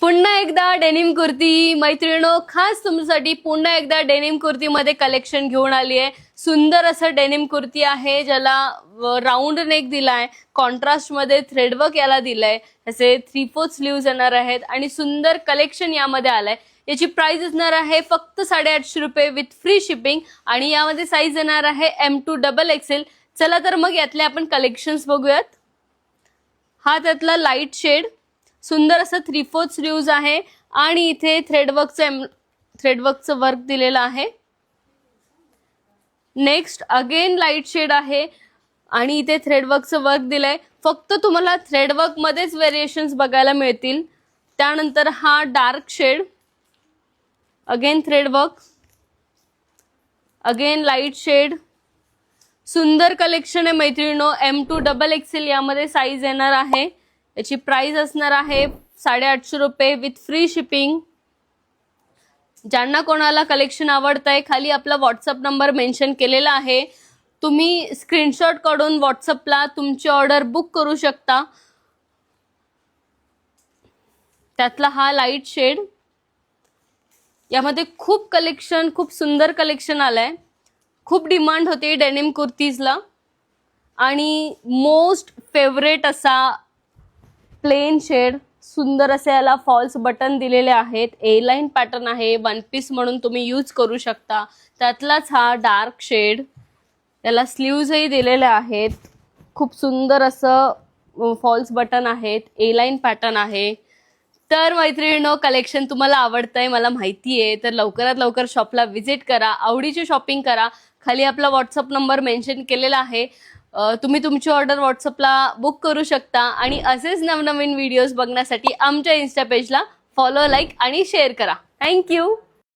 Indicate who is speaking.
Speaker 1: पुन्हा एकदा डेनिम कुर्ती मैत्रिणो, खास तुमच्यासाठी पुन्हा एकदा डेनिम कुर्ती मध्ये कलेक्शन घेऊन आली आहे। सुंदर असं डेनिम कुर्ती आहे ज्याला राऊंड नेक दिलाय, कॉन्ट्रास्ट मध्ये थ्रेडवर्क याला दिलाय, असे 3/4 स्लीव्स येणार आहेत आणि सुंदर कलेक्शन यामध्ये आलंय। याची प्राइस असणार आहे फक्त 850 रुपये विथ फ्री शिपिंग आणि यामध्ये साईज येणार आहे M2 XXL। चला तर मग यातले आपण कलेक्शन्स बघूयात। हा त्यातला लाईट शेड, सुंदर असं 3/4 स्लीव्स आहे आणि इथे थ्रेडवर्कचं वर्क दिलेलं आहे। नेक्स्ट अगेन लाईट शेड आहे आणि इथे थ्रेडवर्कचं वर्क दिलंय। फक्त तुम्हाला थ्रेडवर्क मध्येच व्हेरिएशन्स बघायला मिळतील। त्यानंतर हा dark shade, again threadwork, again light shade, सुंदर कलेक्शन आहे मैत्रिणींनो। M2 XXL यामध्ये साईज येणार आहे। याची प्राइस असणार आहे 850 रुपये विथ फ्री शिपिंग। ज्यांना कोणाला कलेक्शन आवडतंय खाली आपला व्हॉट्सअप नंबर मेन्शन केलेला आहे, तुम्ही स्क्रीनशॉट काढून व्हॉट्सअपला तुमची ऑर्डर बुक करू शकता। त्यातला हा लाईट शेड, यामध्ये खूप कलेक्शन, खूप सुंदर कलेक्शन आलंय। खूप डिमांड होती डेनिम कुर्तीजला आणि मोस्ट फेवरेट असा प्लेन शेड, सुंदर असे याला फॉल्स बटन दिलेले आहेत। ए लाईन पॅटर्न आहे, वन पीस म्हणून तुम्ही यूज करू शकता। त्यातलाच हा डार्क शेड, याला स्लीव्जही दिलेले आहेत। खूप सुंदर असं फॉल्स बटन आहेत, ए लाईन पॅटर्न आहे। तर मैत्रिणींनो, कलेक्शन तुम्हाला आवडतंय मला माहिती आहे, तर लवकरात लवकर शॉपला व्हिजिट करा, आवडीची शॉपिंग करा। खाली आपला व्हॉट्सअप नंबर मेन्शन केलेला आहे, तुम्ही तुमची ऑर्डर व्हॉट्सअपला बुक करू शकता आणि असेच नवनवीन व्हिडिओज बघण्यासाठी आमच्या इन्स्टा पेजला फॉलो, लाईक आणि शेअर करा। थँक्यू।